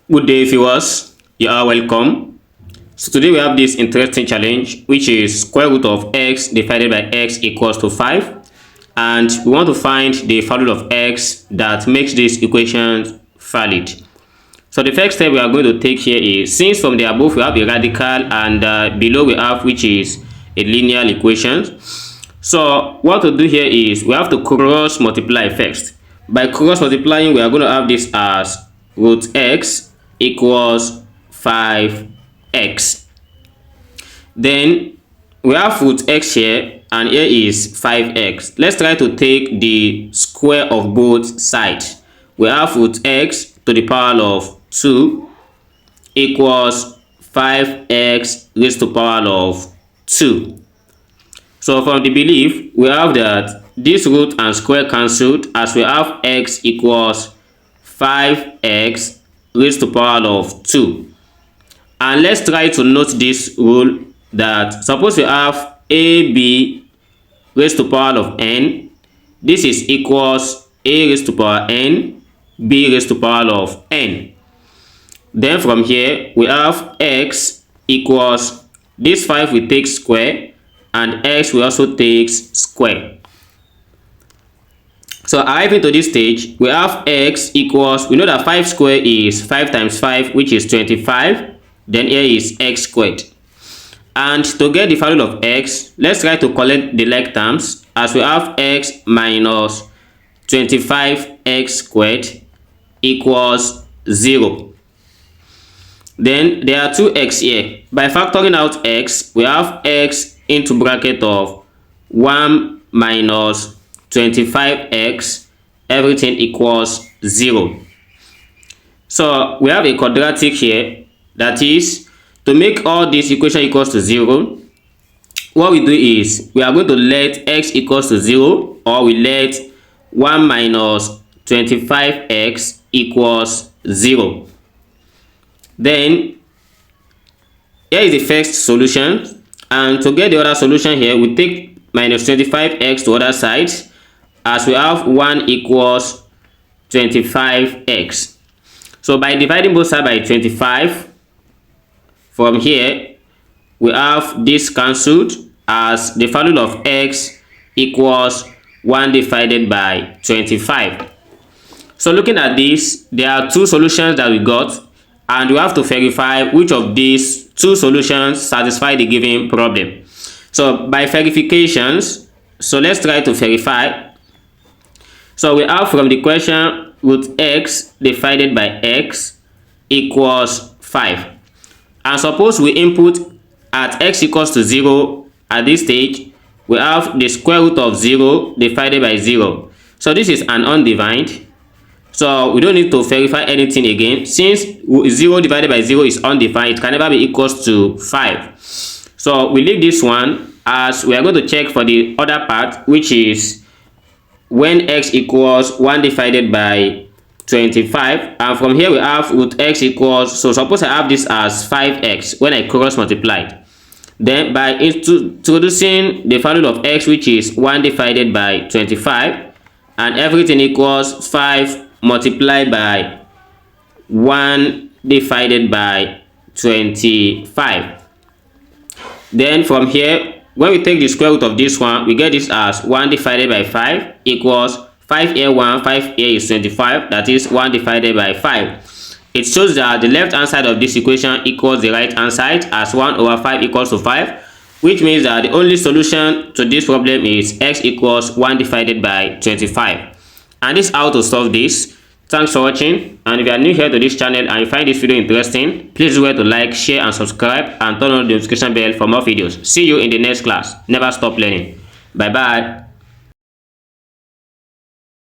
Good day, viewers. You are welcome. So today we have this interesting challenge, which is square root of x divided by x equals to 5, and we want to find the value of x that makes this equation valid. So the first step we are going to take here is, since from the above we have a radical and below we have which is a linear equation. So what to do here is we have to cross multiply first. By cross multiplying, we are going to have this as root x equals 5x. Then we have root x here, and here is 5x. Let's try to take the square of both sides. We have root x to the power of 2 equals 5x raised to the power of 2. So from the belief, we have that this root and square cancelled, as we have x equals 5x raised to the power of 2. And let's try to note this rule that suppose we have ab raised to the power of n, this is equals a raised to the power n, b raised to the power of n. Then from here we have x equals, this 5 we take square and x will also take square. So arriving to this stage, we have x equals, we know that 5 square is 5 times 5, which is 25. Then here is x squared. And to get the value of x, let's try to collect the like terms, as we have x minus 25x squared equals 0. Then there are 2x here. By factoring out x, we have x into bracket of 1 minus 25x, everything equals 0. So we have a quadratic here, that is, to make all this equation equals to 0, what we do is we are going to let x equals to 0, or we let 1 minus 25x equals 0. Then here is the first solution, and to get the other solution here, we take minus 25x to other side, as we have 1 equals 25x. So by dividing both sides by 25, from here we have this cancelled, as the value of x equals 1 divided by 25. So looking at this, there are two solutions that we got, and we have to verify which of these two solutions satisfy the given problem. So by verifications, so let's try to verify. So we have from the question root x divided by x equals 5. And suppose we input at x equals to 0, at this stage, we have the square root of 0 divided by 0. So this is an undefined. So we don't need to verify anything again. Since 0 divided by 0 is undefined, it can never be equals to 5. So we leave this one, as we are going to check for the other part, which is when x equals 1 divided by 25. And from here we have root x equals, so suppose I have this as 5x when I cross multiplied. Then by introducing the value of x, which is 1 divided by 25, and everything equals 5 multiplied by 1 divided by 25. Then from here, when we take the square root of this one, we get this as 1 divided by 5 equals 5 here 1, 5 here is 25, that is 1 divided by 5. It shows that the left hand side of this equation equals the right hand side, as 1 over 5 equals to 5, which means that the only solution to this problem is x equals 1 divided by 25. And this is how to solve this. Thanks for watching, and if you are new here to this channel and you find this video interesting, please remember to like, share and subscribe, and turn on the notification bell for more videos. See you in the next class. Never stop learning. Bye bye.